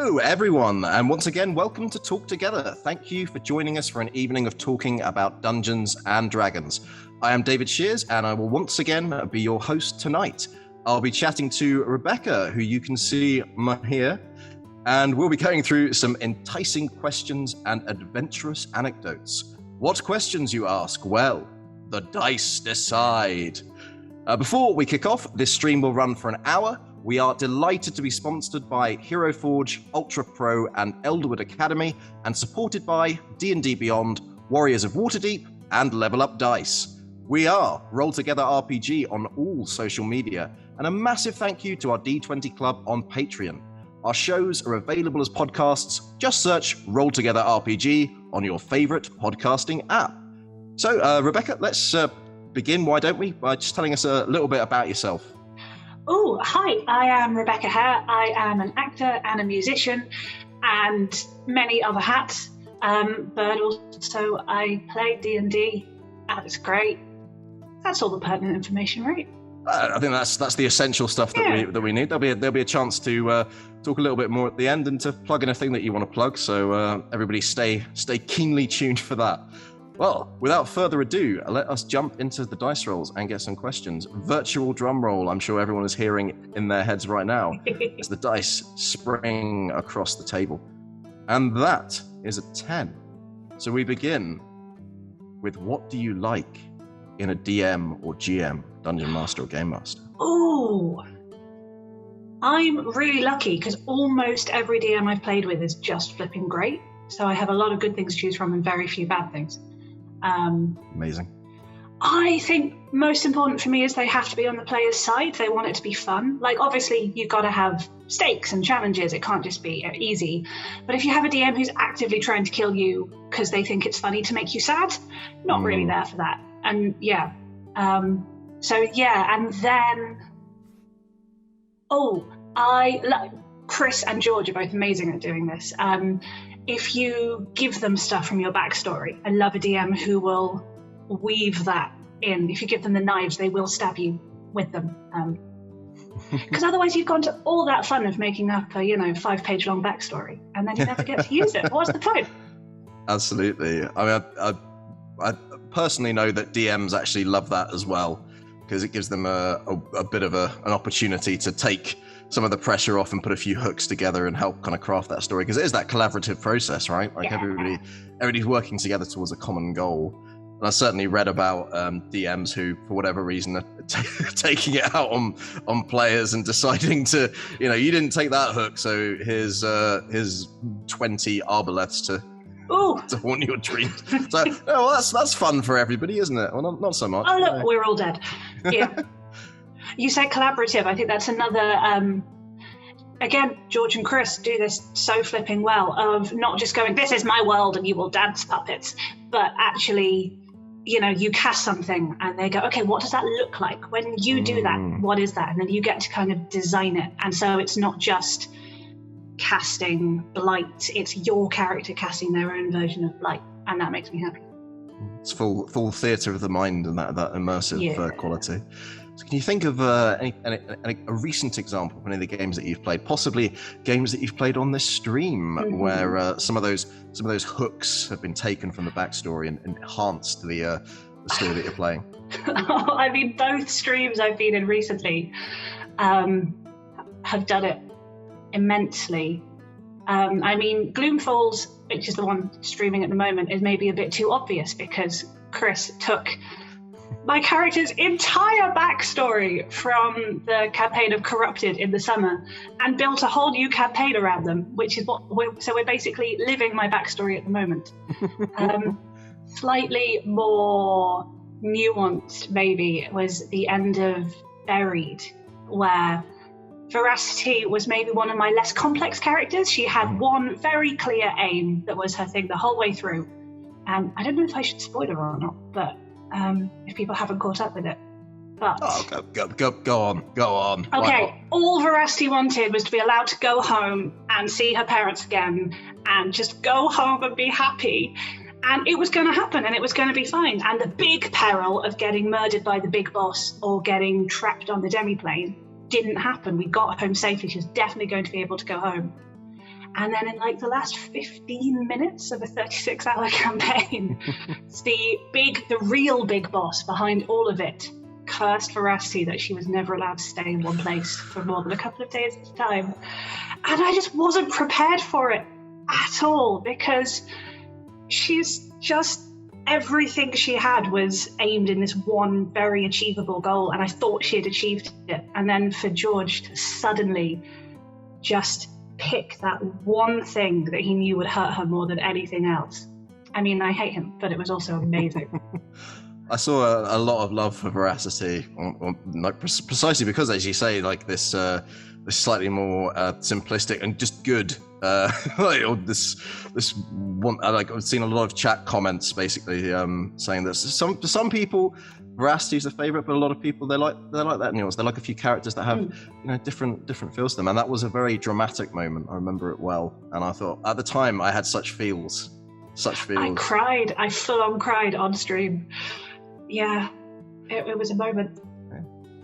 Hello, everyone, and once again, welcome to Talk Together. Thank you for joining us for an evening of talking about Dungeons and Dragons. I am David Shears, and I will once again be your host tonight. I'll be chatting to Rebecca, who you can see here, and we'll be going through some enticing questions and adventurous anecdotes. What questions, you ask? Well, the dice decide. Before we kick off, this stream will run for an hour. We are delighted to be sponsored by Hero Forge, Ultra Pro, and Elderwood Academy, and supported by D&D Beyond, Warriors of Waterdeep, and Level Up Dice. We are Roll Together RPG on all social media, and a massive thank you to our D20 Club on Patreon. Our shows are available as podcasts. Just search Roll Together RPG on your favorite podcasting app. So, Rebecca, let's begin, why don't we, by just telling us a little bit about yourself. Oh, hi, I am Rebecca Hare. I am an actor and a musician and many other hats, but also I play D&D, and it's great. That's all the pertinent information, right? I think that's the essential stuff that we need. There'll be a chance to talk a little bit more at the end and to plug anything that you want to plug, so everybody stay keenly tuned for that. Well, without further ado, let us jump into the dice rolls and get some questions. Virtual drum roll, I'm sure everyone is hearing in their heads right now, as the dice spring across the table. And that is a 10. So we begin with, what do you like in a DM or GM, Dungeon Master or Game Master? Oh, I'm really lucky because almost every DM I've played with is just flipping great. So I have a lot of good things to choose from and very few bad things. Amazing. I think most important for me is they have to be on the player's side. They want it to be fun. Like, obviously, you've got to have stakes and challenges. It can't just be easy. But if you have a DM who's actively trying to kill you because they think it's funny to make you sad, not really there for that. And and then, Chris and George are both amazing at doing this. If you give them stuff from your backstory, I love a DM who will weave that in. If you give them the knives, they will stab you with them. Because otherwise you've gone to all that fun of making up a 5-page long backstory, and then you never get to use it. What's the point? Absolutely. I mean, I personally know that DMs actually love that as well, because it gives them a bit of an opportunity to take some of the pressure off and put a few hooks together and help kind of craft that story, because it is that collaborative process, right? Like everybody's working together towards a common goal. And I certainly read about DMs who, for whatever reason, are taking it out on players and deciding to, you didn't take that hook, so here's 20 arbaleths to haunt your dreams. So, that's fun for everybody, isn't it? Well, not so much. Oh, look, we're all dead. Yeah. You said collaborative. I think that's another, again, George and Chris do this so flipping well, of not just going, this is my world and you will dance puppets, but actually, you cast something and they go, okay, what does that look like? When you do that, what is that? And then you get to kind of design it. And so it's not just casting blight, it's your character casting their own version of blight. And that makes me happy. It's full theatre of the mind and that immersive quality. So can you think of a recent example of any of the games that you've played, possibly games that you've played on this stream, where some of those hooks have been taken from the backstory and enhanced the story that you're playing? I mean, both streams I've been in recently have done it immensely. I mean, Gloomfalls, which is the one streaming at the moment, is maybe a bit too obvious because Chris took my character's entire backstory from the campaign of Corrupted in the summer and built a whole new campaign around them, which is we're basically living my backstory at the moment. Slightly more nuanced, maybe, was the end of Buried, where Veracity was maybe one of my less complex characters. She had one very clear aim that was her thing the whole way through. And I don't know if I should spoil her or not, but if people haven't caught up with it. But go on. Okay, all Veracity wanted was to be allowed to go home and see her parents again and just go home and be happy. And it was going to happen and it was going to be fine. And the big peril of getting murdered by the big boss or getting trapped on the demiplane didn't happen. We got home safely. She was definitely going to be able to go home. And then in like the last 15 minutes of a 36-hour campaign, the real big boss behind all of it cursed Veracity that she was never allowed to stay in one place for more than a couple of days at a time. And I just wasn't prepared for it at all, because she's just, everything she had was aimed in this one very achievable goal, and I thought she had achieved it. And then for George to suddenly just pick that one thing that he knew would hurt her more than anything else. I mean, I hate him, but it was also amazing. I saw a lot of love for Veracity, precisely because, as you say, like this slightly more simplistic and just good. This one, like I've seen a lot of chat comments basically saying that for some people Veracity's the favorite, but a lot of people they like that nuance. They like a few characters that have different feels to them, and that was a very dramatic moment. I remember it well, and I thought at the time I had such feels. I cried. I full on cried on stream. Yeah, it was a moment.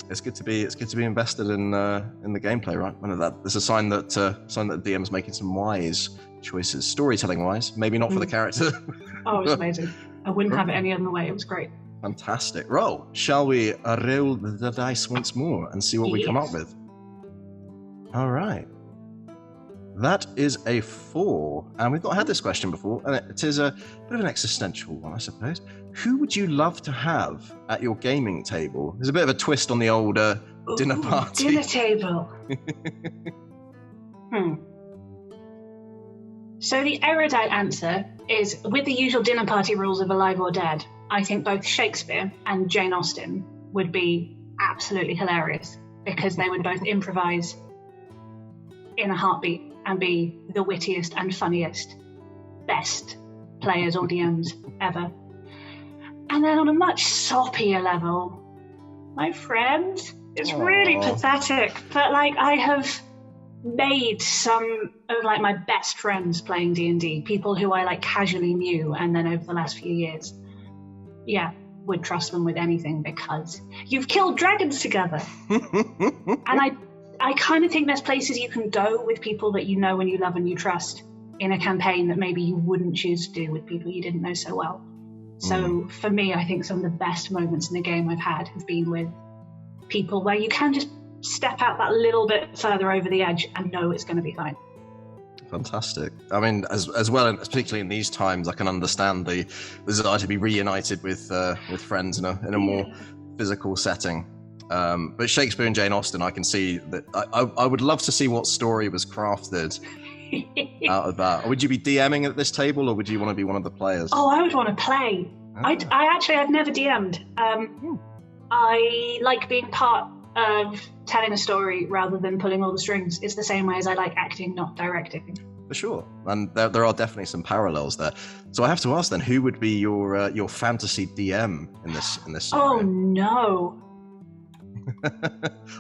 It's good to be invested in the gameplay, right? And it's a sign that the DM's making some wise choices, storytelling wise. Maybe not for the character. Oh, it was amazing. I wouldn't have it any other way. It was great. Fantastic. Roll. Shall we roll the dice once more and see what we come up with? All right. That is a 4, and we've not had this question before, and it is a bit of an existential one, I suppose. Who would you love to have at your gaming table? There's a bit of a twist on the old dinner party. Dinner table. So the erudite answer is, with the usual dinner party rules of Alive or Dead, I think both Shakespeare and Jane Austen would be absolutely hilarious, because they would both improvise in a heartbeat and be the wittiest and funniest, best players or DMs ever. And then on a much soppier level, my friend, it's really pathetic, but like I have made some of like my best friends playing D&D, people who I like casually knew, and then over the last few years, would trust them with anything because you've killed dragons together. And I kind of think there's places you can go with people that you know and you love and you trust in a campaign that maybe you wouldn't choose to do with people you didn't know so well. So for me, I think some of the best moments in the game I've had have been with people where you can just step out that little bit further over the edge and know it's going to be fine. Fantastic. I mean, as well, and particularly in these times, I can understand the desire to be reunited with friends in a more physical setting. But Shakespeare and Jane Austen, I can see that. I would love to see what story was crafted out of that. Would you be DMing at this table, or would you want to be one of the players? Oh, I would want to play. I've never DM'd. I like being part of telling a story rather than pulling all the strings. It's the same way as I like acting, not directing. For sure, and there are definitely some parallels there. So I have to ask then, who would be your fantasy DM in this scenario? Oh no.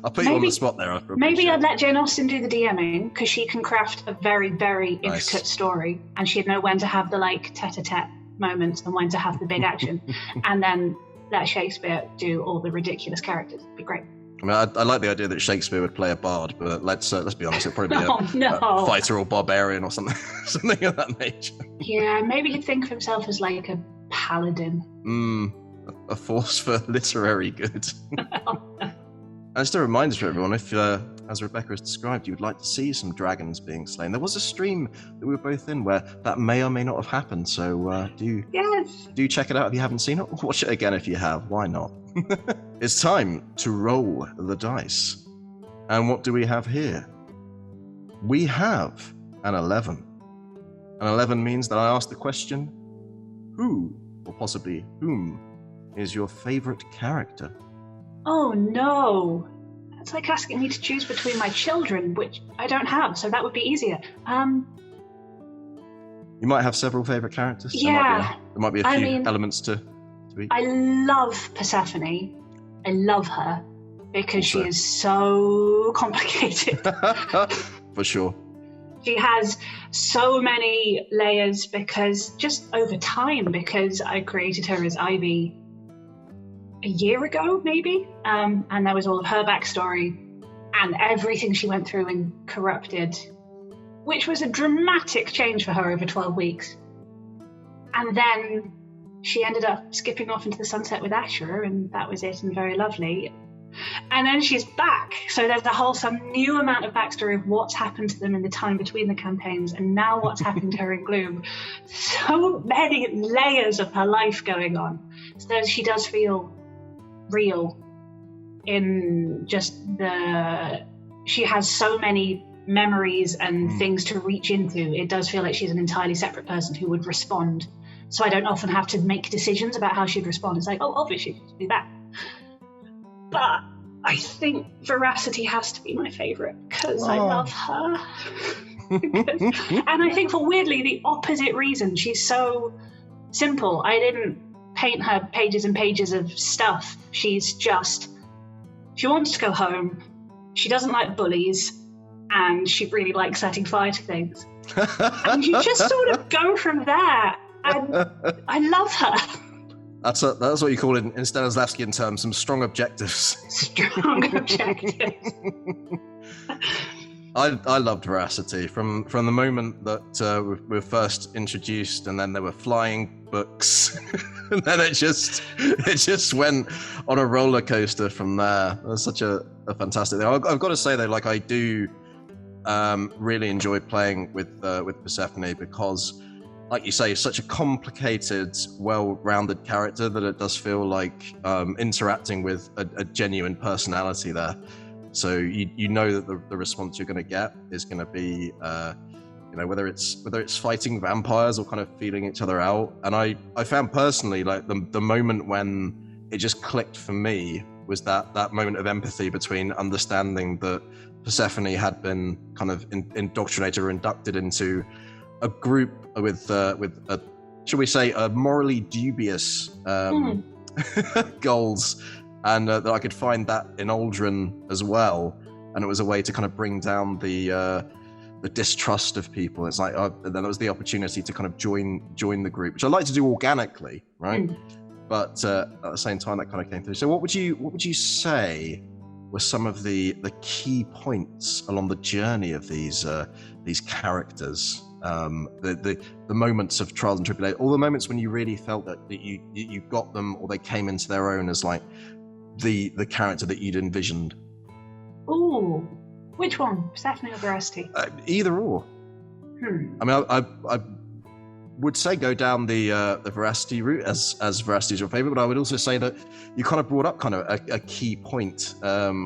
I'll put you on the spot there. Maybe I'd let Jane Austen do the DMing, because she can craft a very, very intricate story, and she'd know when to have the like tete-a-tete moments and when to have the big action, and then let Shakespeare do all the ridiculous characters. It'd be great. I mean, I like the idea that Shakespeare would play a bard, but let's be honest, it'd probably be a fighter or barbarian or something of that nature. Yeah, maybe he'd think of himself as like a paladin. A force for literary good. And just a reminder to everyone, if, as Rebecca has described, you would like to see some dragons being slain, there was a stream that we were both in where that may or may not have happened, so do check it out if you haven't seen it, or watch it again if you have, why not? It's time to roll the dice. And what do we have here? We have an 11. An 11 means that I ask the question, who, or possibly whom, is your favorite character? Oh no! That's like asking me to choose between my children, which I don't have, so that would be easier. You might have several favorite characters. Yeah. There might be a few elements to each. I love Persephone. I love her because she is so complicated. For sure. She has so many layers because I created her as Ivy a year ago, maybe, and there was all of her backstory and everything she went through and corrupted which was a dramatic change for her over 12 weeks. And then she ended up skipping off into the sunset with Asher, and that was it, and very lovely. And then she's back. So there's some new amount of backstory of what's happened to them in the time between the campaigns, and now what's happened to her in Gloom. So many layers of her life going on. So she does feel real in just she has so many memories and things to reach into. It does feel like she's an entirely separate person who would respond. So I don't often have to make decisions about how she'd respond. It's like, oh, obviously she'd do that. But I think Veracity has to be my favourite because I love her. And I think for weirdly the opposite reason. She's so simple. I didn't paint her pages and pages of stuff. She's just, she wants to go home. She doesn't like bullies. And she really likes setting fire to things. And you just sort of go from there. And I love her. That's what you call it in Stanislavskian terms, some strong objectives. Strong objectives. I loved Veracity from the moment that we were first introduced, and then there were flying books, and then it just went on a roller coaster from there. It was such a fantastic thing. I've got to say though, like I do really enjoy playing with Persephone because, like you say, such a complicated, well-rounded character that it does feel like interacting with a genuine personality there. So you know that the response you're going to get is going to be, whether it's fighting vampires or kind of feeling each other out. And I found personally, like the moment when it just clicked for me was that moment of empathy between understanding that Persephone had been kind of indoctrinated or inducted into a group with a, shall we say, a morally dubious goals, and that I could find that in Aldrin as well, and it was a way to kind of bring down the distrust of people. It's like then there was the opportunity to kind of join the group, which I like to do organically, right? But at the same time, that kind of came through. So what would you say were some of the key points along the journey of these characters? The moments of trials and tribulations, all the moments when you really felt that you got them, or they came into their own as like the character that you'd envisioned. Ooh, which one, Persephone or Veracity? Either or. I mean, I would say go down the Veracity route as Veracity is your favorite, but I would also say that you kind of brought up kind of a key point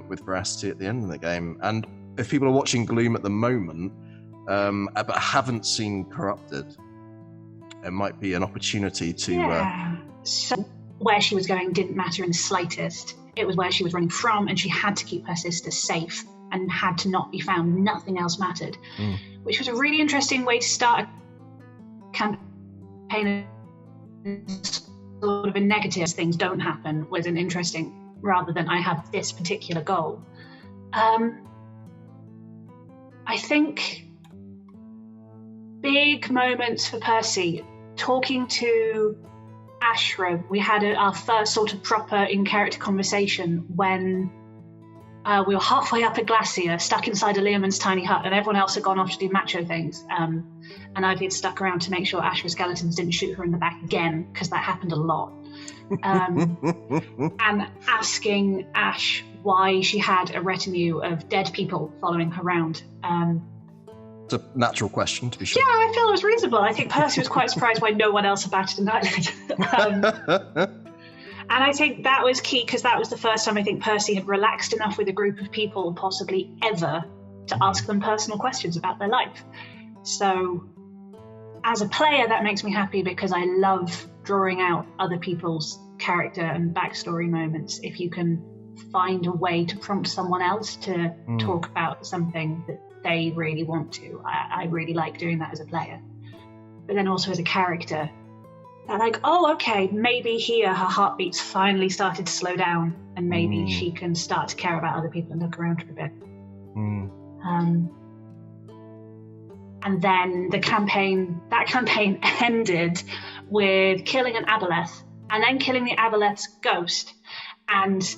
with Veracity at the end of the game. And if people are watching Gloom at the moment but haven't seen Corrupted, it might be an opportunity to So where she was going didn't matter in the slightest. It was where she was running from, and she had to keep her sister safe and had to not be found. Nothing else mattered, which was a really interesting way to start a campaign. Sort of a negative things don't happen was an interesting, rather than I have this particular goal. I think big moments for Percy, talking to Ashra. We had our first sort of proper in-character conversation when we were halfway up a glacier, stuck inside a Learman's tiny hut, and everyone else had gone off to do macho things. And I'd been stuck around to make sure Ashra skeletons didn't shoot her in the back again, because that happened a lot. And asking Ash why she had a retinue of dead people following her around. It's a natural question, to be sure. Yeah, I feel it was reasonable. I think Percy was quite surprised why no one else had batted an eyelid. And I think that was key, because that was the first time I think Percy had relaxed enough with a group of people, possibly ever, to ask them personal questions about their life. So as a player, that makes me happy, because I love drawing out other people's character and backstory moments. If you can find a way to prompt someone else to talk about something that they really want to, I really like doing that as a player. But then also as a character, they're like, oh, okay, maybe here her heartbeats finally started to slow down, and maybe she can start to care about other people and look around for a bit. And then that campaign ended with killing an aboleth, and then killing the aboleth's ghost. And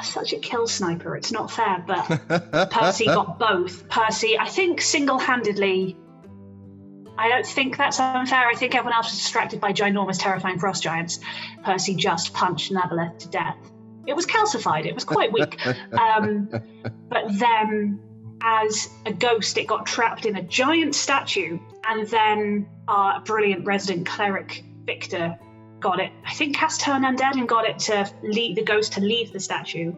such a kill sniper. It's not fair, but Percy got both. Percy, I think, single-handedly. I don't think that's unfair. I think everyone else was distracted by ginormous, terrifying frost giants. Percy just punched an aboleth to death. It was calcified. It was quite weak. But then, as a ghost, it got trapped in a giant statue, and then our brilliant resident cleric, Victor, got it, I think, cast Turn Undead and got it to lead the ghost to leave the statue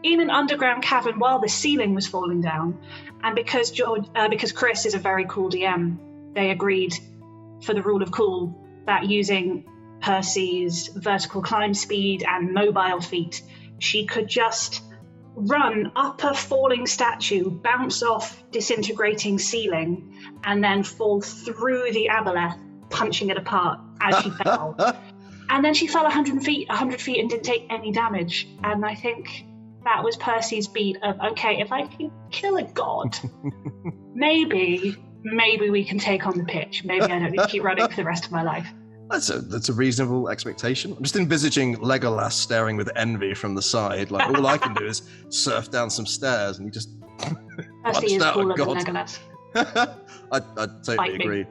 in an underground cavern while the ceiling was falling down. And because Chris is a very cool DM, they agreed, for the rule of cool, that using Percy's vertical climb speed and mobile feat, she could just run up a falling statue, bounce off disintegrating ceiling, and then fall through the aboleth, punching it apart as she fell. And then she fell 100 feet and didn't take any damage. And I think that was Percy's beat of, okay, if I can kill a god, maybe we can take on the pitch. Maybe I don't need to keep running for the rest of my life. That's a reasonable expectation. I'm just envisaging Legolas staring with envy from the side. Like, all I can do is surf down some stairs, and he just Percy is cooler than Legolas. I totally agree.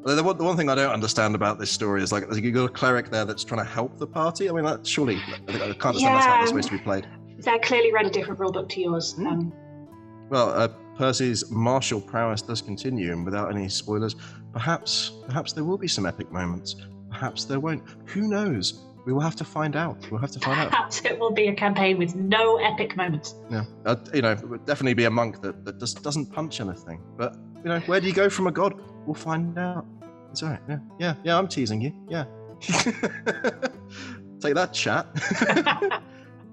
The one thing I don't understand about this story is, like, you got a cleric there that's trying to help the party. I mean, that surely, I can't understand that's how it's supposed to be played. They clearly read a different rulebook to yours. Well, Percy's martial prowess does continue, and without any spoilers, perhaps there will be some epic moments. Perhaps there won't. Who knows? We will have to find out. Perhaps it will be a campaign with no epic moments. Yeah, it would definitely be a monk that just doesn't punch anything. But, where do you go from a god? We'll find out. It's all right. Yeah, I'm teasing you. Yeah. Take that, chat.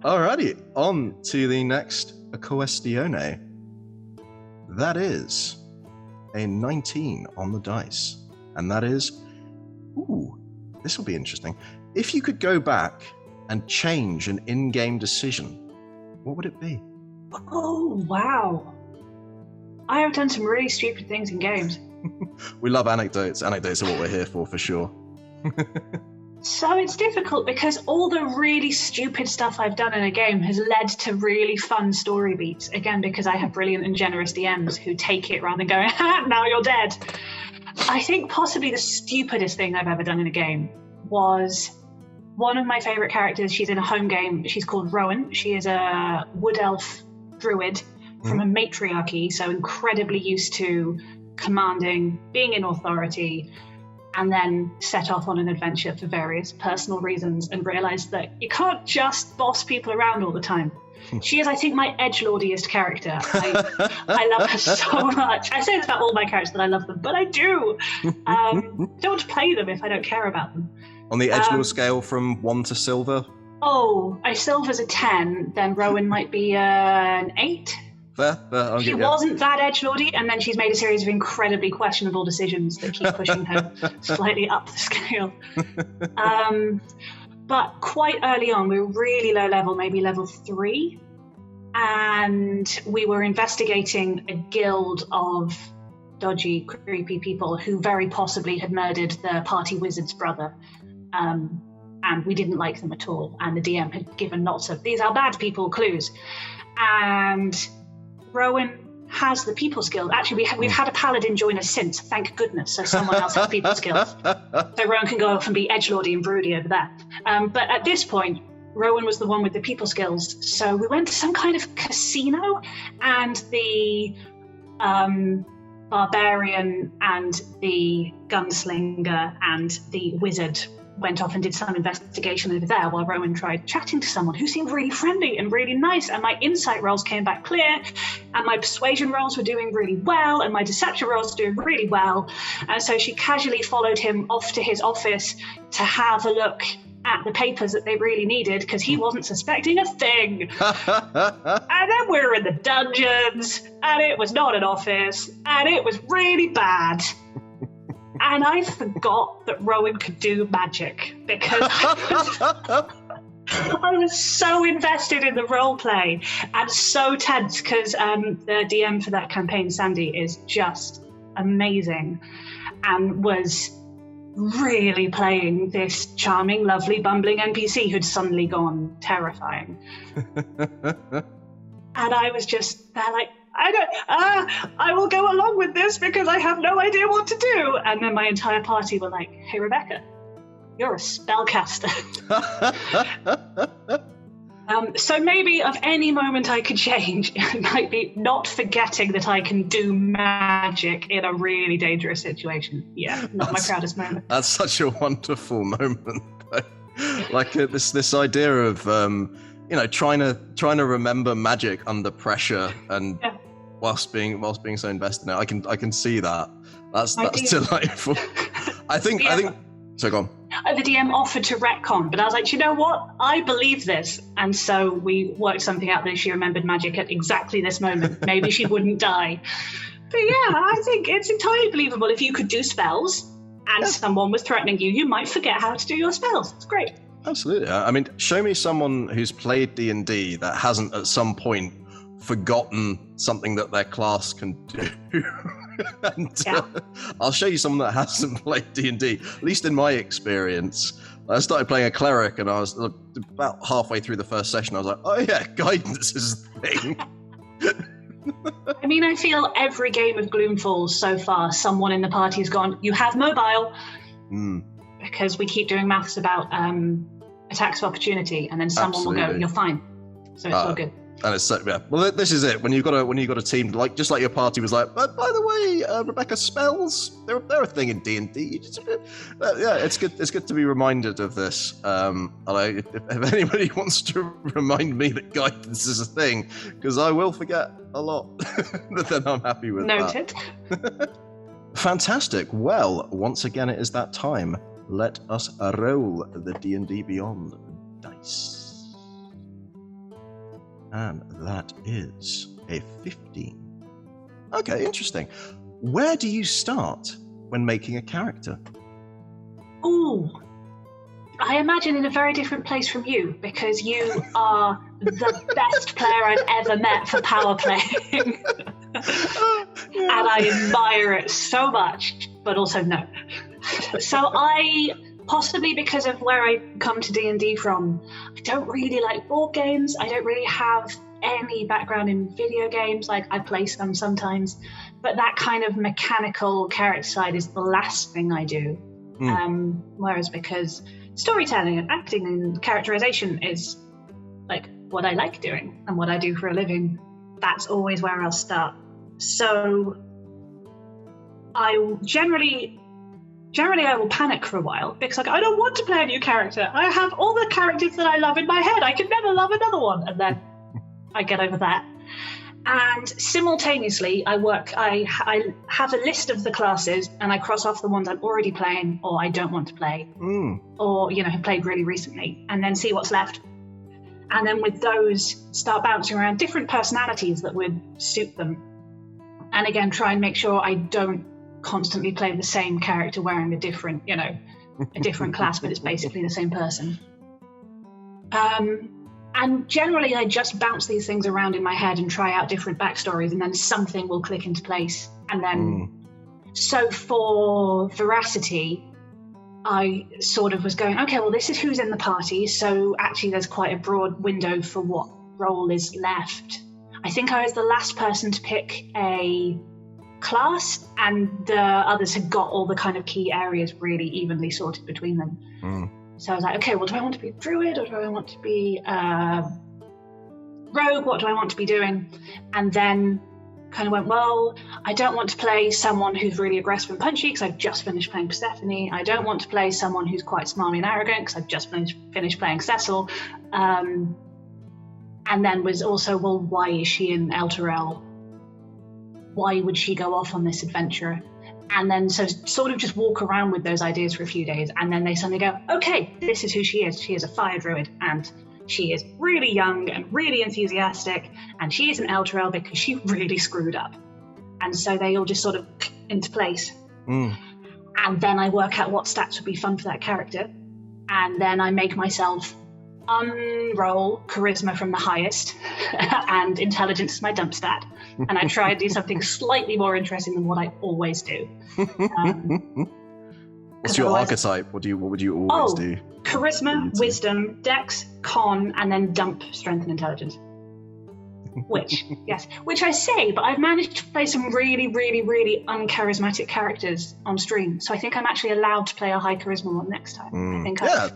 Alrighty, on to the next questione. That is a 19 on the dice. And that is, this will be interesting. If you could go back and change an in-game decision, what would it be? Oh, wow. I have done some really stupid things in games. We love anecdotes. Anecdotes are what we're here for sure. So it's difficult because all the really stupid stuff I've done in a game has led to really fun story beats. Again, because I have brilliant and generous DMs who take it rather than going, now you're dead. I think possibly the stupidest thing I've ever done in a game was one of my favourite characters. She's in a home game. She's called Rowan. She is a wood elf druid from a matriarchy, so incredibly used to commanding, being in authority, and then set off on an adventure for various personal reasons and realised that you can't just boss people around all the time. She is, I think, my edgelordiest character. I love her so much. I say this about all my characters, that I love them, but I do. I don't want to play them if I don't care about them. On the edgelord scale from 1 to silver? Oh, I silver's a 10, then Rowan might be an 8. Fair. She wasn't that edgelordy, and then she's made a series of incredibly questionable decisions that keep pushing her slightly up the scale. But quite early on, we were really low level, maybe level 3, and we were investigating a guild of dodgy, creepy people who very possibly had murdered the party wizard's brother. And we didn't like them at all, and the DM had given lots of "these are bad people" clues. And Rowan has the people skills. Actually, we've had a paladin join us since, thank goodness, so someone else has people skills. So Rowan can go off and be edgelordy and broody over that. But at this point, Rowan was the one with the people skills. So we went to some kind of casino, and the barbarian and the gunslinger and the wizard went off and did some investigation over there while Rowan tried chatting to someone who seemed really friendly and really nice, and my insight rolls came back clear, and my persuasion rolls were doing really well, and my deception rolls were doing really well. And so she casually followed him off to his office to have a look at the papers that they really needed, because he wasn't suspecting a thing. And then we were in the dungeons, and it was not an office, and it was really bad. And I forgot that Rowan could do magic, because I was so invested in the role play and so tense, because the DM for that campaign, Sandy, is just amazing, and was really playing this charming, lovely, bumbling NPC who'd suddenly gone terrifying. And I was just there like, I will go along with this because I have no idea what to do. And then my entire party were like, hey, Rebecca, you're a spellcaster. So maybe of any moment I could change, it might be not forgetting that I can do magic in a really dangerous situation. Yeah, not my proudest moment. That's such a wonderful moment. Like this idea of trying to remember magic under pressure and whilst being so invested in it. I can see that. That's delightful. I think. So go on. The DM offered to retcon, but I was like, you know what? I believe this. And so we worked something out that she remembered magic at exactly this moment. Maybe she wouldn't die. But yeah, I think it's entirely believable. If you could do spells and someone was threatening you, you might forget how to do your spells. It's great. Absolutely. I mean, show me someone who's played D&D that hasn't at some point forgotten something that their class can do. And I'll show you someone that hasn't played D&D, at least in my experience. I started playing a cleric and I was about halfway through the first session. I was like, oh yeah, guidance is a thing. I mean, I feel every game of Gloomfalls so far, someone in the party has gone, you have mobile. Because we keep doing maths about attacks of opportunity, and then someone will go, you're fine. So it's all good. And it's well, this is it. When you've got a team like just like your party was like. But by the way, Rebecca, spells they're a thing in D&D. It's good. It's good to be reminded of this. And if anybody wants to remind me that guidance is a thing, because I will forget a lot, then I'm happy with Noted. that. Fantastic. Well, once again, it is that time. Let us roll the D&D Beyond dice. And that is a 15. Okay, interesting. Where do you start when making a character? Ooh, I imagine in a very different place from you, because you are the best player I've ever met for power playing. And I admire it so much, but also no. So possibly because of where I come to D&D from, I don't really like board games. I don't really have any background in video games. Like, I play some sometimes, but that kind of mechanical character side is the last thing I do. Whereas because storytelling and acting and characterization is like what I like doing and what I do for a living, that's always where I'll start. So I generally I will panic for a while because I don't want to play a new character. I have all the characters that I love in my head. I can never love another one. And then I get over that. And simultaneously, I have a list of the classes and I cross off the ones I'm already playing or I don't want to play or, have played really recently, and then see what's left. And then with those, start bouncing around different personalities that would suit them. And again, try and make sure I don't constantly play the same character wearing a different, a different class, but it's basically the same person. And generally I just bounce these things around in my head and try out different backstories, and then something will click into place. And then, so for veracity, I sort of was going, okay, well, this is who's in the party. So actually there's quite a broad window for what role is left. I think I was the last person to pick a class, and the others had got all the kind of key areas really evenly sorted between them. So I was like, okay, well, do I want to be a druid or do I want to be a rogue? What do I want to be doing? And then kind of went, well, I don't want to play someone who's really aggressive and punchy because I've just finished playing Persephone. I don't want to play someone who's quite smarmy and arrogant because I've just finished playing Cecil. And then was also, well, why is she in Elturel? Why would she go off on this adventure? And then so sort of just walk around with those ideas for a few days, and then they suddenly go, okay, this is who she is. She is a fire druid, and she is really young and really enthusiastic, and she is an Elturel because she really screwed up. And so they all just sort of into place. And then I work out what stats would be fun for that character, and then I make myself unroll charisma from the highest and intelligence is my dump stat, and I try and do something slightly more interesting than what I always do. What's your archetype? What would you always do? Charisma, wisdom, dex, con, and then dump strength and intelligence. Which I say, but I've managed to play some really, really, really uncharismatic characters on stream. So I think I'm actually allowed to play a high charisma one next time. I think I've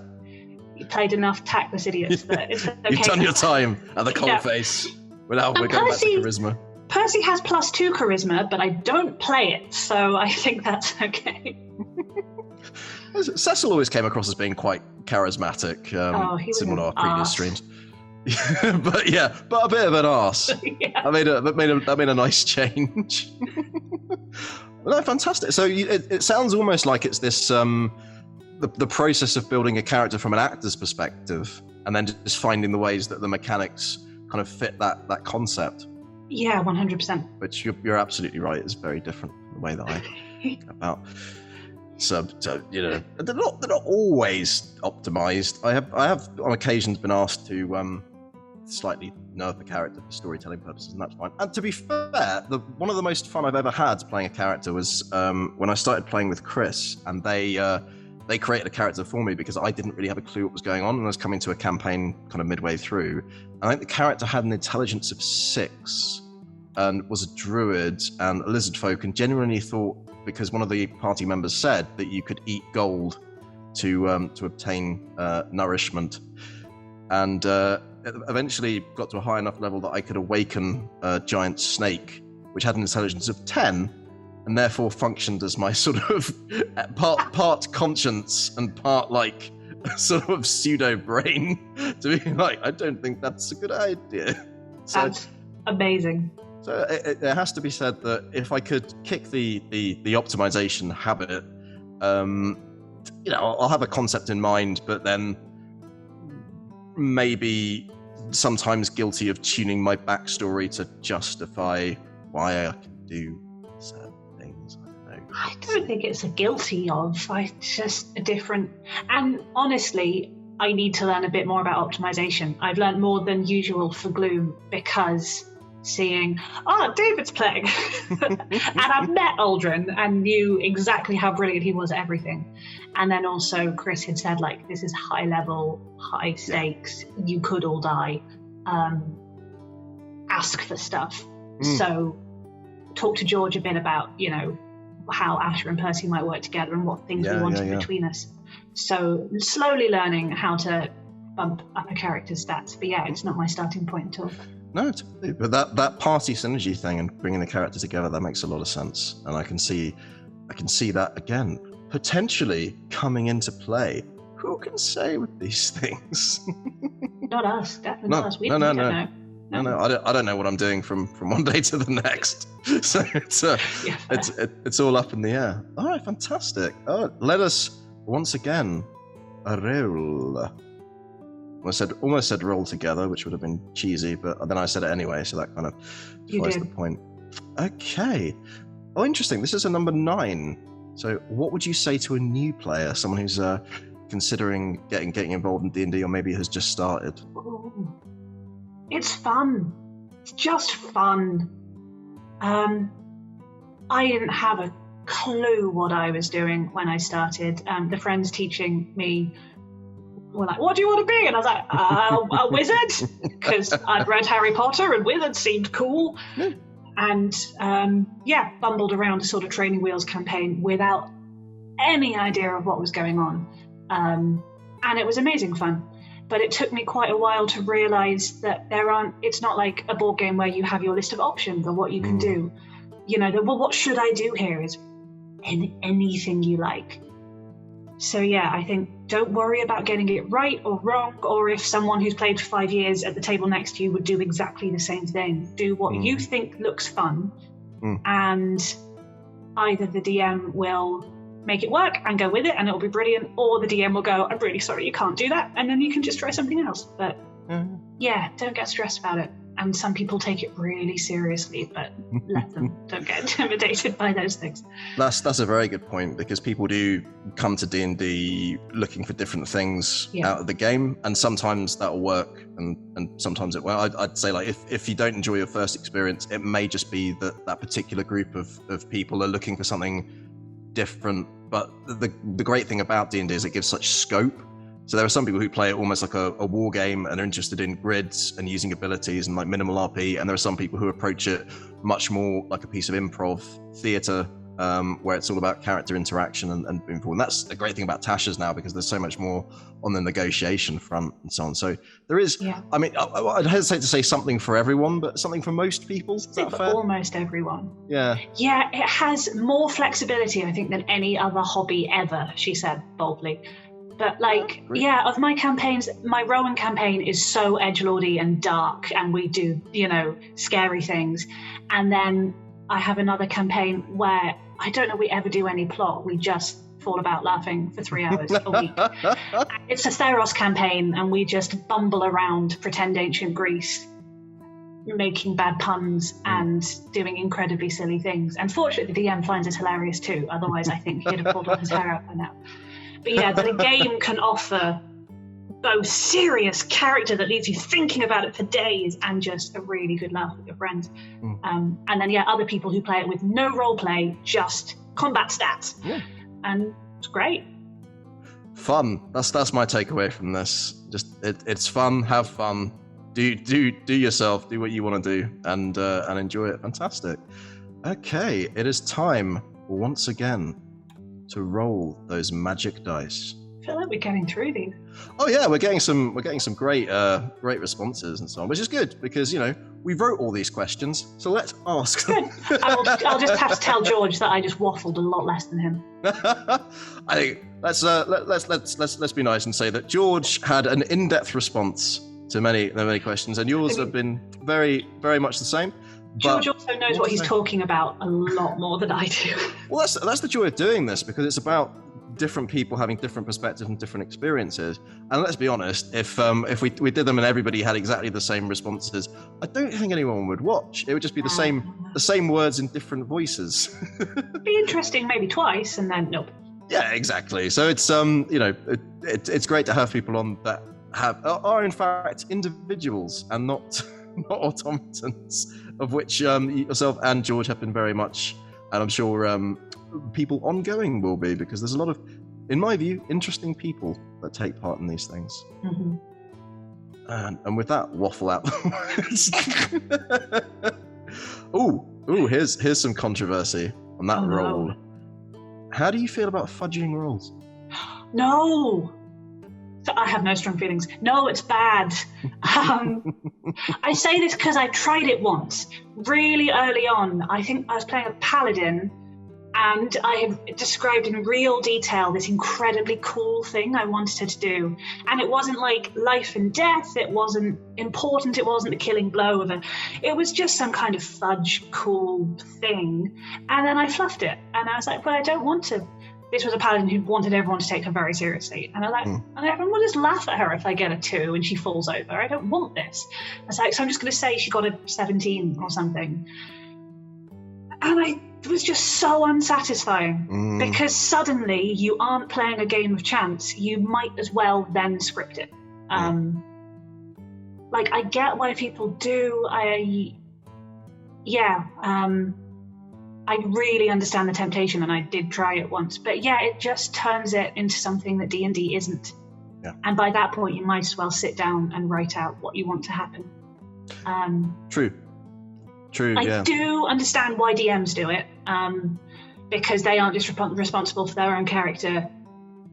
played enough tactless idiots that it's okay. You've done your time at the cold face. We're going back to charisma. Percy has +2 charisma, but I don't play it, so I think that's okay. Cecil always came across as being quite charismatic, similar to our previous streams. but a bit of an arse. That made a nice change. No, fantastic. So it sounds almost like it's this the process of building a character from an actor's perspective, and then just finding the ways that the mechanics kind of fit that concept. Yeah, 100%. Which you're absolutely right. It's very different from the way that I think about. So they're not always optimized. I have on occasions been asked to slightly nerf the character for storytelling purposes, and that's fine. And to be fair, one of the most fun I've ever had playing a character was when I started playing with Chris, and they created a character for me because I didn't really have a clue what was going on, and I was coming to a campaign kind of midway through. And I think the character had an intelligence of 6 and was a druid and a lizard folk, and genuinely thought, because one of the party members said that you could eat gold to obtain nourishment, and eventually got to a high enough level that I could awaken a giant snake, which had an intelligence of 10, and therefore functioned as my sort of part conscience and part like sort of pseudo brain to be like, I don't think that's a good idea. So, that's amazing. So it has to be said that if I could kick the optimization habit, I'll have a concept in mind, but then maybe sometimes guilty of tuning my backstory to justify why I can do certain things. I don't think it's a guilty of. It's just a different. And honestly, I need to learn a bit more about optimization. I've learned more than usual for Gloom because seeing, David's playing, and I've met Aldrin and knew exactly how brilliant he was at everything. And then also Chris had said, like, this is high level, high stakes, you could all die, ask for stuff. So talk to George a bit about, how Asher and Percy might work together and what things we wanted between us. So slowly learning how to bump up a character's stats. But it's not my starting point at all. No, totally. But that party synergy thing and bringing the character together, that makes a lot of sense, and I can see that again potentially coming into play. Who can say with these things? Not us, definitely not us. We don't know. No, I don't know what I'm doing from one day to the next. So it's all up in the air. All right, fantastic. Let us once again roll. Almost said roll together, which would have been cheesy, but then I said it anyway, so that kind of defies the point. Okay. Oh, interesting. This is a number 9. So what would you say to a new player, someone who's considering getting involved in D&D or maybe has just started? Ooh. It's fun. It's just fun. I didn't have a clue what I was doing when I started. The friends teaching me were like, what do you want to be? And I was like, a wizard, because I'd read Harry Potter and wizards seemed cool. And bumbled around a sort of Training Wheels campaign without any idea of what was going on. And it was amazing fun. But it took me quite a while to realize that it's not like a board game where you have your list of options or what you can do. What should I do here is anything you like. So I think don't worry about getting it right or wrong, or if someone who's played for 5 years at the table next to you would do exactly the same thing. Do what you think looks fun, and either the DM will make it work and go with it and it'll be brilliant, or the DM will go, I'm really sorry you can't do that, and then you can just try something else. But don't get stressed about it. And some people take it really seriously, but let them. Don't get intimidated by those things. That's a very good point, because people do come to D&D looking for different things out of the game, and sometimes that'll work and sometimes it won't. I'd say, like, if you don't enjoy your first experience, it may just be that particular group of people are looking for something different but the great thing about D&D is it gives such scope. So there are some people who play it almost like a war game and are interested in grids and using abilities and like minimal RP, and there are some people who approach it much more like a piece of improv theatre, where it's all about character interaction and moving forward. And that's the great thing about Tasha's now, because there's so much more on the negotiation front and so on. So there is, I mean, I'd hesitate to say something for everyone, but something for most people. Is that fair? Almost everyone. Yeah. Yeah, it has more flexibility, I think, than any other hobby ever, she said boldly. But like, of my campaigns, my Rowan campaign is so edgelordy and dark, and we do, scary things. And then I have another campaign where I don't know we ever do any plot. We just fall about laughing for 3 hours a week. It's a Theros campaign, and we just bumble around pretend ancient Greece, making bad puns and doing incredibly silly things. And fortunately, the DM finds it hilarious too. Otherwise, I think he'd have pulled all his hair out by now. But yeah, the game can offer both serious character that leaves you thinking about it for days and just a really good laugh with your friends. And then, other people who play it with no role play, just combat stats. Yeah. And it's great. Fun. That's my takeaway from this. Just it's fun. Have fun. Do yourself. Do what you want to do, and enjoy it. Fantastic. Okay, it is time once again to roll those magic dice. I feel like we're getting through these. Oh yeah, we're getting some great responses and so on, which is good because we wrote all these questions, so let's ask them. I'll just have to tell George that I just waffled a lot less than him. I think let's be nice and say that George had an in-depth response to many questions, and yours have been very, very much the same. George also knows what he's talking about a lot more than I do. Well, that's the joy of doing this, because it's about different people having different perspectives and different experiences. And let's be honest, if we did them and everybody had exactly the same responses, I don't think anyone would watch. It would just be the same words in different voices. It'd be interesting maybe twice, and then nope. Yeah, exactly. So it's it's great to have people on that are in fact individuals and not automatons, of which yourself and George have been very much, and I'm sure people ongoing will be, because there's a lot of, in my view, interesting people that take part in these things. Mm-hmm. And with that waffle out. Here's some controversy on that roll. No. How do you feel about fudging rolls? No. I have no strong feelings. No, it's bad. I say this because I tried it once, really early on. I think I was playing a paladin, and I have described in real detail this incredibly cool thing I wanted her to do. And it wasn't like life and death. It wasn't important. It wasn't the killing blow of it. It was just some kind of fudge cool thing. And then I fluffed it. And I was like, well, I don't want to. This was a paladin who wanted everyone to take her very seriously. And and everyone will just laugh at her if I get a 2 and she falls over. I don't want this. I was like, so I'm just going to say she got a 17 or something. And it was just so unsatisfying, because suddenly you aren't playing a game of chance. You might as well then script it. Like, I get why people do. I really understand the temptation, and I did try it once. But it just turns it into something that D&D isn't. Yeah. And by that point, you might as well sit down and write out what you want to happen. True. I do understand why DMs do it, because they aren't just responsible for their own character.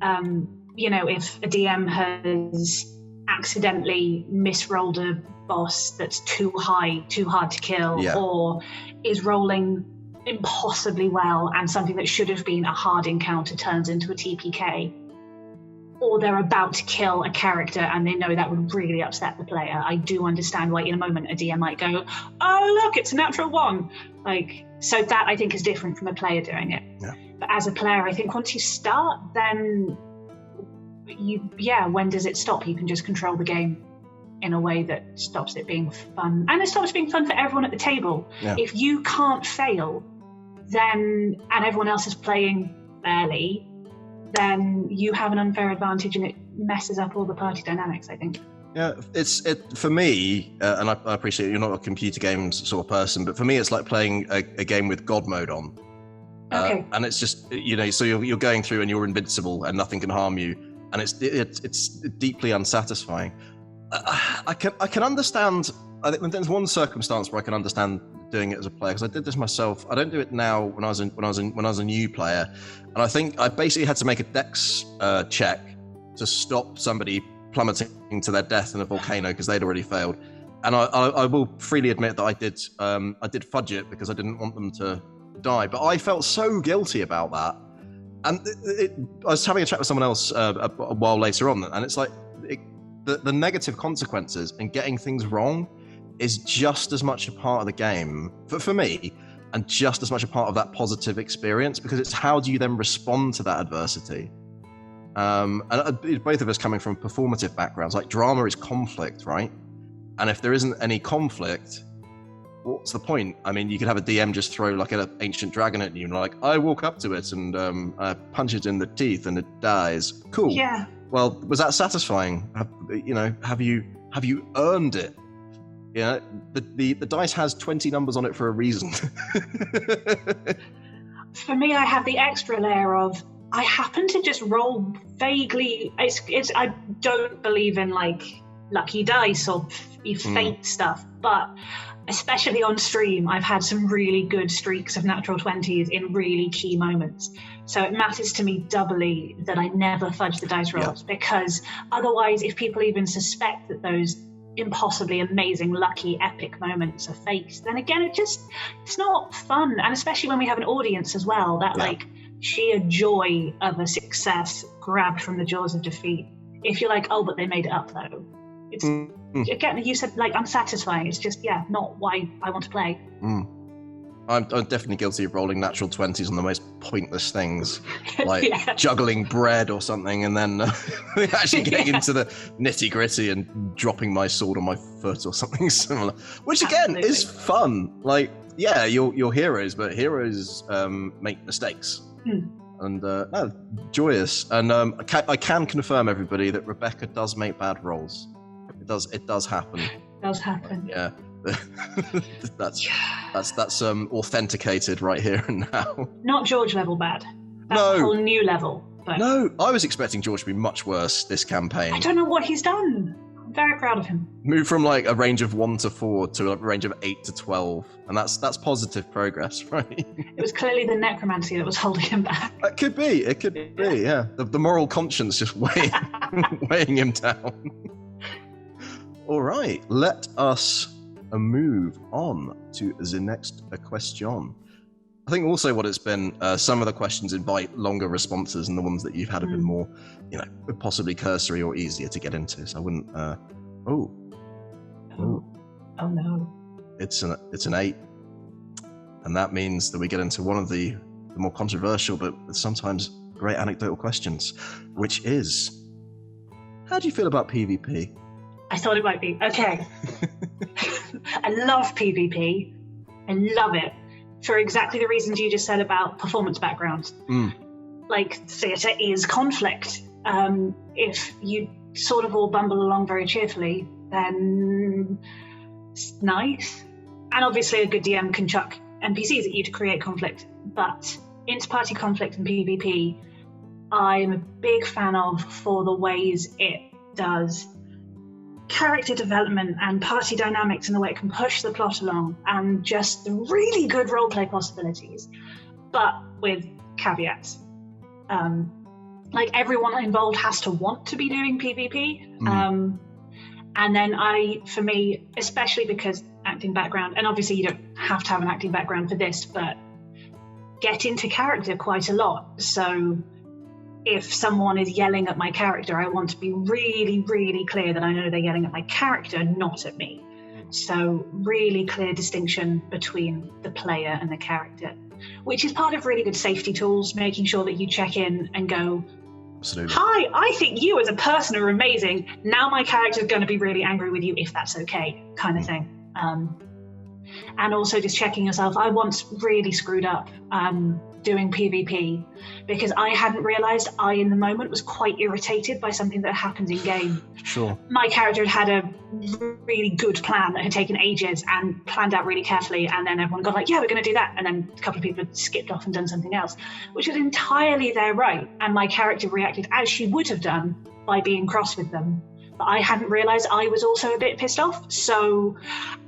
If a DM has accidentally misrolled a boss that's too hard to kill, or is rolling impossibly well, and something that should have been a hard encounter turns into a TPK, or they're about to kill a character and they know that would really upset the player. I do understand why in a moment a DM might go, oh look, it's a natural 1. So that I think is different from a player doing it. Yeah. But as a player, I think once you start, then when does it stop? You can just control the game in a way that stops it being fun. And it stops being fun for everyone at the table. Yeah. If you can't fail, and everyone else is playing fairly, then you have an unfair advantage, and it messes up all the party dynamics, I think. Yeah, it for me, and I appreciate you're not a computer games sort of person, but for me it's like playing a game with God mode on. Okay. And it's just, so you're going through and you're invincible and nothing can harm you, and it's deeply unsatisfying. I can understand. I think there's one circumstance where I can understand doing it as a player, because I did this myself. I don't do it now when I was a new player, and I think I basically had to make a dex check to stop somebody plummeting to their death in a volcano because they'd already failed. And I will freely admit that I did fudge it because I didn't want them to die, but I felt so guilty about that. And I was having a chat with someone else a while later on, and it's like the negative consequences and getting things wrong is just as much a part of the game for me, and just as much a part of that positive experience, because it's how do you then respond to that adversity. And both of us coming from performative backgrounds, like drama is conflict, right? And if there isn't any conflict, what's the point? I mean, you could have a DM just throw like an ancient dragon at you, and like, I walk up to it and I punch it in the teeth and it dies. Cool. Yeah. Well, was that satisfying? Have you earned it? The dice has 20 numbers on it for a reason. For me, I have the extra layer of I happen to just roll vaguely. I don't believe in like lucky dice or fate stuff, but especially on stream, I've had some really good streaks of natural 20s in really key moments. So it matters to me doubly that I never fudge the dice rolls, because otherwise, if people even suspect that those impossibly amazing, lucky, epic moments are fakes, then again, it's not fun. And especially when we have an audience as well, that like sheer joy of a success grabbed from the jaws of defeat. If you're like, oh, but they made it up though, it's again, you said like unsatisfying. It's just not why I want to play. I'm definitely guilty of rolling natural 20s on the most pointless things, like juggling bread or something, and then actually getting into the nitty gritty and dropping my sword on my foot or something similar, which again is fun. Like, you're heroes, but heroes make mistakes. And joyous. And I can confirm, everybody, that Rebecca does make bad rolls. It does happen. It does happen. Yeah. that's authenticated right here and now. Not George level bad. That's a whole new level. But no, I was expecting George to be much worse this campaign. I don't know what he's done. I'm very proud of him. Moved from like a range of 1 to 4 to a range of 8 to 12, and that's positive progress, right? It was clearly the necromancy that was holding him back. It could be, yeah. The moral conscience just weighing him down. All right, let us move on to the next question. I think also what it's been, some of the questions invite longer responses, and the ones that you've had have been more, possibly cursory or easier to get into. So I wouldn't. Oh no! It's an 8, and that means that we get into one of the more controversial but sometimes great anecdotal questions, which is, how do you feel about PvP? I thought it might be. Okay. I love PvP. I love it for exactly the reasons you just said about performance backgrounds. Like, theatre is conflict. If you sort of all bumble along very cheerfully, then it's nice. And obviously a good DM can chuck NPCs at you to create conflict. But inter-party conflict and PvP, I'm a big fan of for the ways it does character development and party dynamics, and the way it can push the plot along, and just the really good roleplay possibilities, but with caveats. Like, everyone involved has to want to be doing PvP. And then for me, especially because acting background, and obviously you don't have to have an acting background for this, but get into character quite a lot. So if someone is yelling at my character, I want to be really, really clear that I know they're yelling at my character, not at me. So really clear distinction between the player and the character, which is part of really good safety tools, making sure that you check in and go, absolutely. Hi, I think you as a person are amazing. Now my character is going to be really angry with you, if that's okay, kind of thing. And also just checking yourself. I once really screwed up doing PvP because I hadn't realised I, in the moment, was quite irritated by something that happened in game. Sure. My character had a really good plan that had taken ages and planned out really carefully, and then everyone got like, yeah, we're going to do that, and then a couple of people had skipped off and done something else, which was entirely their right, and my character reacted as she would have done by being cross with them. But I hadn't realised I was also a bit pissed off, so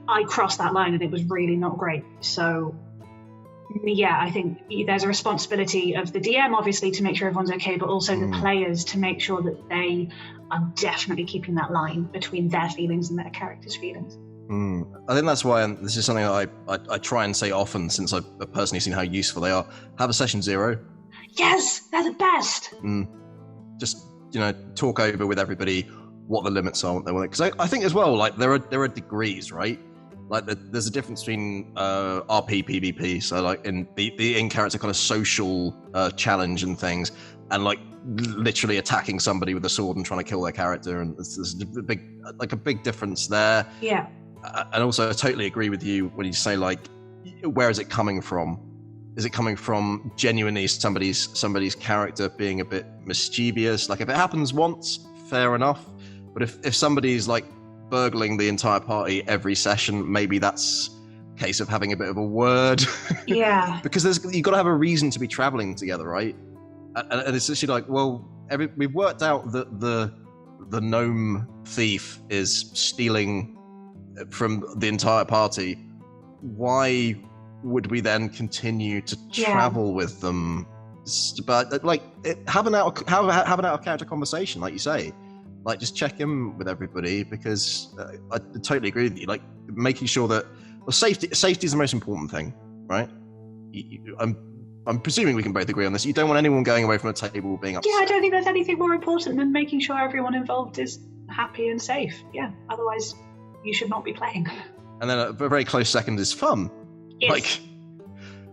I crossed that line and it was really not great. So yeah, I think there's a responsibility of the DM, obviously, to make sure everyone's okay, but also the players to make sure that they are definitely keeping that line between their feelings and their characters' feelings. I think that's why, and this is something I try and say often, since I've personally seen how useful they are. Have a session 0. Yes, they're the best. Just, talk over with everybody what the limits are, what they want. Because I think as well, like there are degrees, right? Like there's a difference between RP, PvP, so like in the in-character kind of social challenge and things, and like literally attacking somebody with a sword and trying to kill their character, and there's a big difference there. Yeah. And also I totally agree with you when you say, like, where is it coming from? Is it coming from genuinely somebody's character being a bit mischievous? Like if it happens once, fair enough. But if somebody's like burgling the entire party every session, maybe that's a case of having a bit of a word. Yeah. Because you've got to have a reason to be traveling together, right? And it's actually like, well, we've worked out that the gnome thief is stealing from the entire party. Why would we then continue to travel with them? But like, have an out of character conversation, like you say. Like, just check in with everybody, because I totally agree with you. Like, making sure that safety is the most important thing, right? I'm presuming we can both agree on this. You don't want anyone going away from a table being upset. Yeah, I don't think there's anything more important than making sure everyone involved is happy and safe. Yeah, otherwise you should not be playing. And then a very close second is fun. Yes. Like,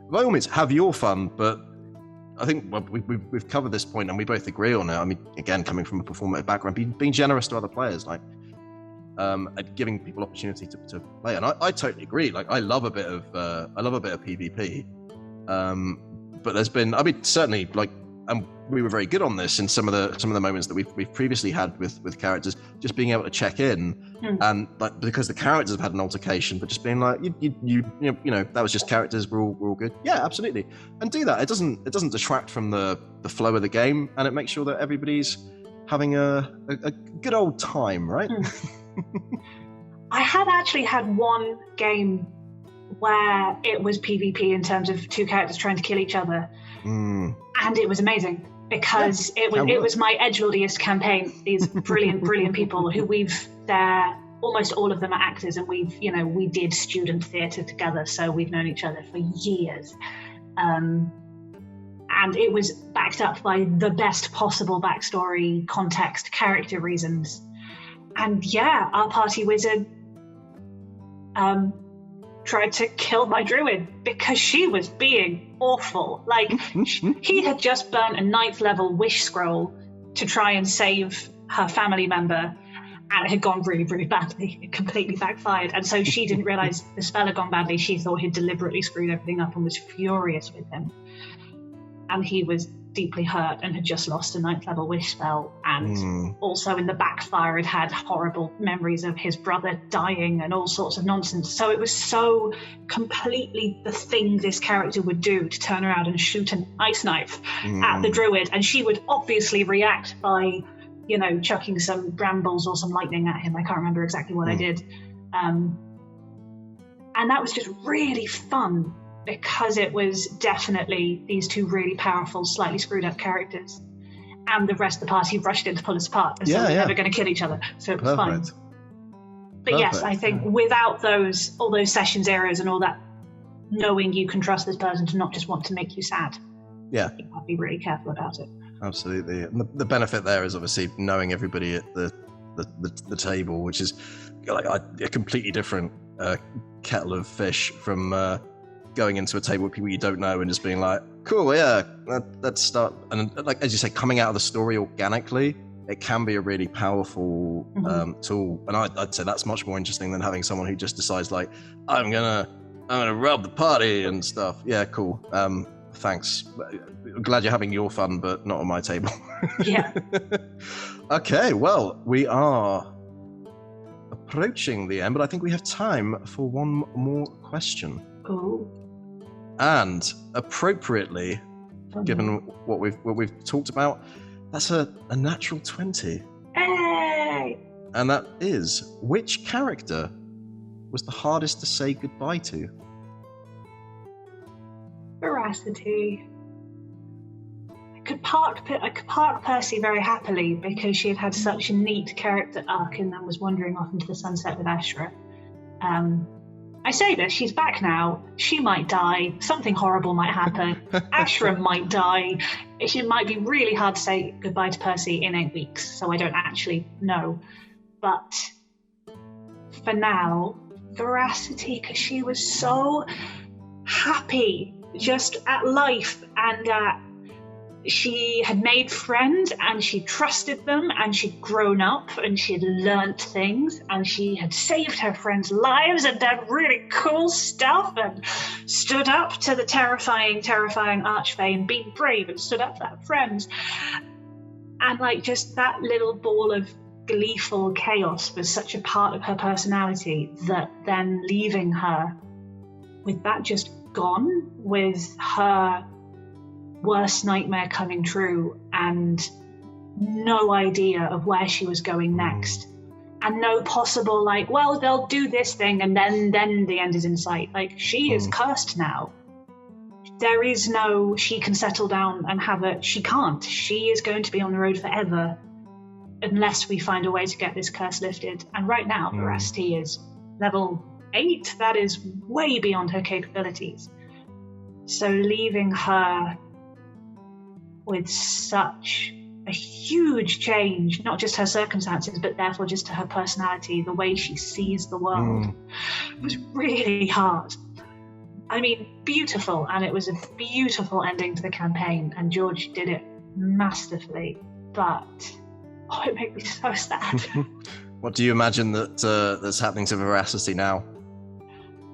by all means, have your fun, but I think we've covered this point and we both agree on it. I mean, again, coming from a performative background, being generous to other players, like giving people opportunity to play. And I totally agree. Like, I love a bit of PvP. But there's been, I mean, certainly, like, and we were very good on this in some of the moments that we've previously had with characters, just being able to check in, and like, because the characters have had an altercation, but just being like, you know, that was just characters. We're all good. Yeah, absolutely, and do that. It doesn't detract from the flow of the game, and it makes sure that everybody's having a good old time, right? I have actually had one game where it was PvP in terms of two characters trying to kill each other, and it was amazing because it was my edgelordiest campaign. These brilliant people who they're almost all of them are actors, and we did student theatre together, so we've known each other for years, and it was backed up by the best possible backstory, context, character reasons. And yeah, our party wizard tried to kill my druid because she was being awful. Like, he had just burnt a 9th level wish scroll to try and save her family member, and it had gone really badly. It completely backfired, and so she didn't realize the spell had gone badly. She thought he'd deliberately screwed everything up and was furious with him, and he was deeply hurt and had just lost a 9th level wish spell, and also in the backfire had horrible memories of his brother dying and all sorts of nonsense. So it was so completely the thing this character would do, to turn around and shoot an ice knife at the druid, and she would obviously react by, chucking some brambles or some lightning at him. I can't remember exactly what I did, and that was just really fun, because it was definitely these two really powerful, slightly screwed up characters, and the rest of the party rushed in to pull us apart, and so we're never going to kill each other, so it was fun. But yes, I think without all those session zeros and all that, knowing you can trust this person to not just want to make you sad, you have to be really careful about it. Absolutely. And the benefit there is obviously knowing everybody at the table, which is like a completely different kettle of fish from going into a table with people you don't know and just being like, cool, yeah, let's start. And like, as you say, coming out of the story organically, it can be a really powerful tool. And I'd say that's much more interesting than having someone who just decides, like, I'm gonna rob the party and stuff. Yeah, cool. thanks. I'm glad you're having your fun, but not on my table. Yeah. Okay, well, we are approaching the end, but I think we have time for one more question. Oh. And appropriately, given what we've talked about, that's a natural 20. Hey! And that is, which character was the hardest to say goodbye to? Veracity. I could park Percy very happily because she had such a neat character arc and then was wandering off into the sunset with Ashra. I say this, she's back now. She might die. Something horrible might happen. Ashra might die. It might be really hard to say goodbye to Percy in 8 weeks, so I don't actually know. But for now, Veracity, because she was so happy just at life, and she had made friends and she trusted them and she'd grown up and she'd learnt things and she had saved her friends' lives and done really cool stuff and stood up to the terrifying Archfey and been brave and stood up for her friends. And like just that little ball of gleeful chaos was such a part of her personality that then leaving her with that just gone, with her worst nightmare coming true and no idea of where she was going next and no possible like, well, they'll do this thing and then the end is in sight. Like, she is cursed now. There is no she can settle down and have it. She can't. She is going to be on the road forever unless we find a way to get this curse lifted. And right now Veracity is level 8. That is way beyond her capabilities. So leaving her with such a huge change, not just her circumstances, but therefore just to her personality, the way she sees the world, was really hard. I mean, beautiful, and it was a beautiful ending to the campaign, and George did it masterfully, but it made me so sad. What do you imagine that's happening to Veracity now?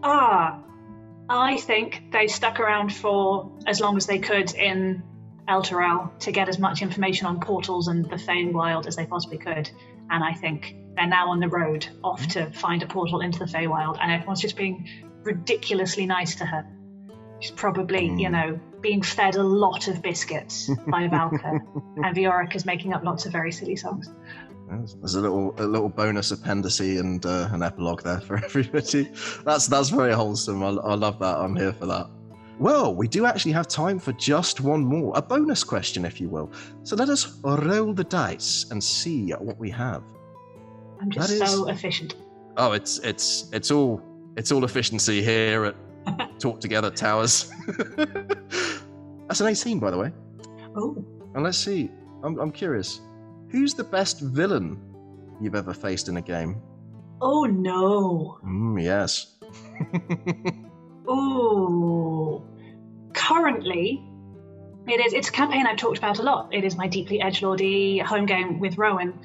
I think they stuck around for as long as they could in El Terrell to get as much information on portals and the Feywild as they possibly could, and I think they're now on the road off to find a portal into the Feywild, and everyone's just being ridiculously nice to her. She's probably, being fed a lot of biscuits by Valka, and Vioric is making up lots of very silly songs. There's a little bonus appendice and an epilogue there for everybody. That's very wholesome. I love that. I'm here for that. Well, we do actually have time for just one more, a bonus question, if you will. So let us roll the dice and see what we have. I'm just so efficient. Oh, it's all efficiency here at Talk Together Towers. That's an 18, by the way. Oh. And let's see. I'm curious. Who's the best villain you've ever faced in a game? Oh no. Yes. Ooh. Currently, it's a campaign I've talked about a lot. It is my deeply edgelordy home game with Rowan.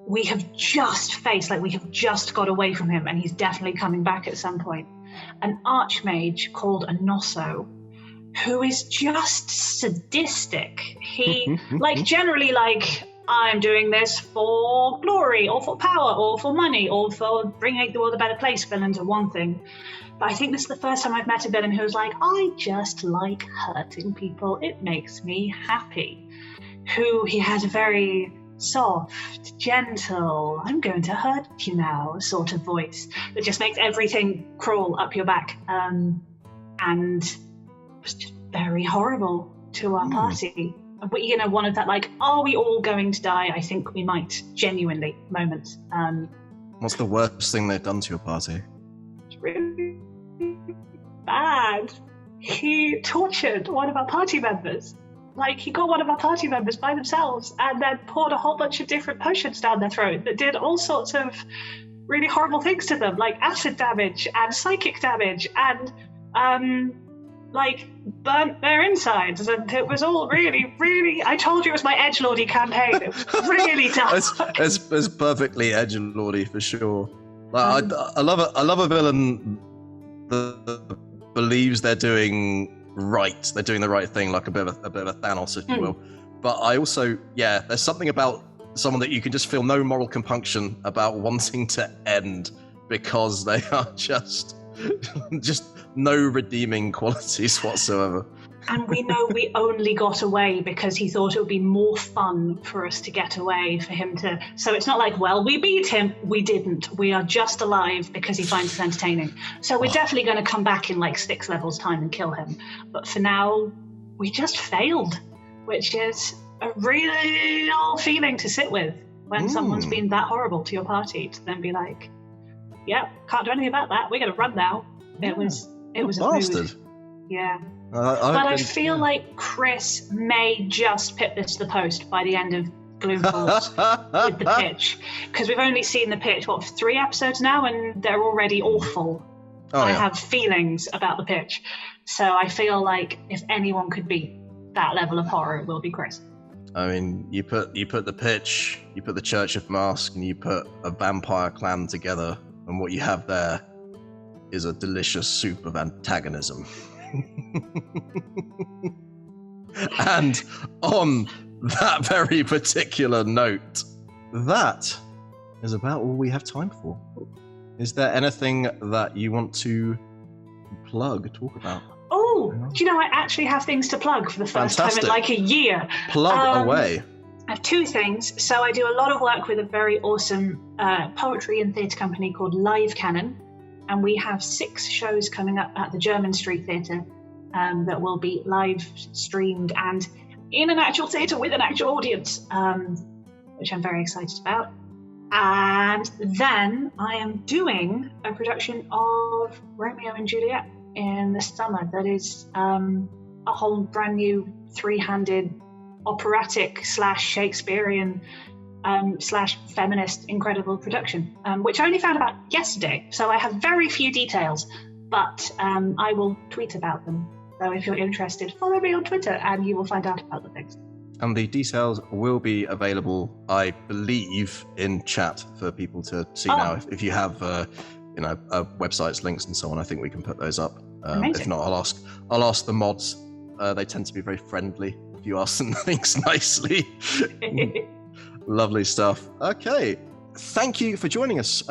We have just got away from him, and he's definitely coming back at some point. An archmage called Anosso, who is just sadistic. He, generally, I'm doing this for glory, or for power, or for money, or for bringing the world a better place. Villains are one thing. But I think this is the first time I've met a villain who was like, I just like hurting people. It makes me happy. He has a very soft, gentle, I'm going to hurt you now sort of voice that just makes everything crawl up your back. And it was just very horrible to our party. But, one of that, are we all going to die? I think we might, genuinely, moments. What's the worst thing they've done to your party? It's really bad. He tortured one of our party members. He got one of our party members by themselves and then poured a whole bunch of different potions down their throat that did all sorts of really horrible things to them, like acid damage and psychic damage and, burnt their insides. And it was all really, really... I told you it was my edgelordy campaign. It was really dark. It's perfectly edgelordy for sure. I love a villain that believes they're doing right. They're doing the right thing, like a bit of a Thanos, if you will. But I also, there's something about someone that you can just feel no moral compunction about wanting to end, because they are just no redeeming qualities whatsoever. And we know we only got away because he thought it would be more fun for us to get away, for him to... So it's not like, well, we beat him. We didn't. We are just alive because he finds us entertaining. So we're definitely going to come back in like 6 levels' time and kill him. But for now, we just failed, which is a real feeling to sit with when someone's been that horrible to your party, to then be like, yeah, can't do anything about that. We're going to run now. It was a bastard. mood. Yeah. But I feel like Chris may just pip this to the post by the end of Gloom Falls with the pitch. Because we've only seen the pitch, 3 episodes now, and they're already awful. I have feelings about the pitch. So I feel like if anyone could beat that level of horror, it will be Chris. I mean, you put the pitch, you put the Church of Mask, and you put a vampire clan together, and what you have there is a delicious soup of antagonism. And on that very particular note, that is about all we have time for. Is there anything that you want to talk about? Oh, do you know, I actually have things to plug for the first time in like a year. Plug away. I have 2 things. So I do a lot of work with a very awesome poetry and theatre company called Live Canon. And we have 6 shows coming up at the German Street Theatre that will be live streamed and in an actual theatre with an actual audience, which I'm very excited about. And then I am doing a production of Romeo and Juliet in the summer that is a whole brand new 3-handed operatic / Shakespearean / feminist incredible production, which I only found about yesterday, so I have very few details, but I will tweet about them. So if you're interested, follow me on Twitter and you will find out about the things. And the details will be available, I believe, in chat for people to see now. If you have websites, links and so on, I think we can put those up. If not, I'll ask the mods. They tend to be very friendly if you ask them things nicely. Lovely stuff. Okay. Thank you for joining us,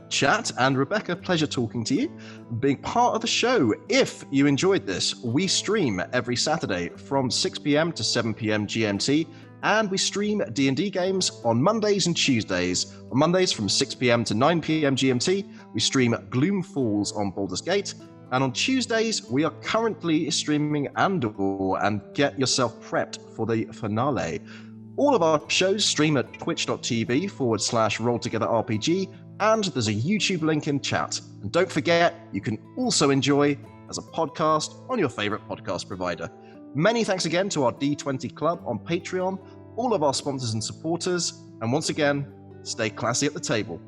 chat. And Rebecca, pleasure talking to you, being part of the show. If you enjoyed this, we stream every Saturday from 6 p.m. to 7 p.m. GMT, and we stream D&D games on Mondays and Tuesdays. On Mondays from 6 p.m. to 9 p.m. GMT, we stream Gloom Falls on Baldur's Gate, and on Tuesdays, we are currently streaming Andor, and get yourself prepped for the finale. All of our shows stream at twitch.tv/RollTogetherRPG, and there's a YouTube link in chat. And don't forget, you can also enjoy as a podcast on your favorite podcast provider. Many thanks again to our D20 Club on Patreon, all of our sponsors and supporters, and once again, stay classy at the table.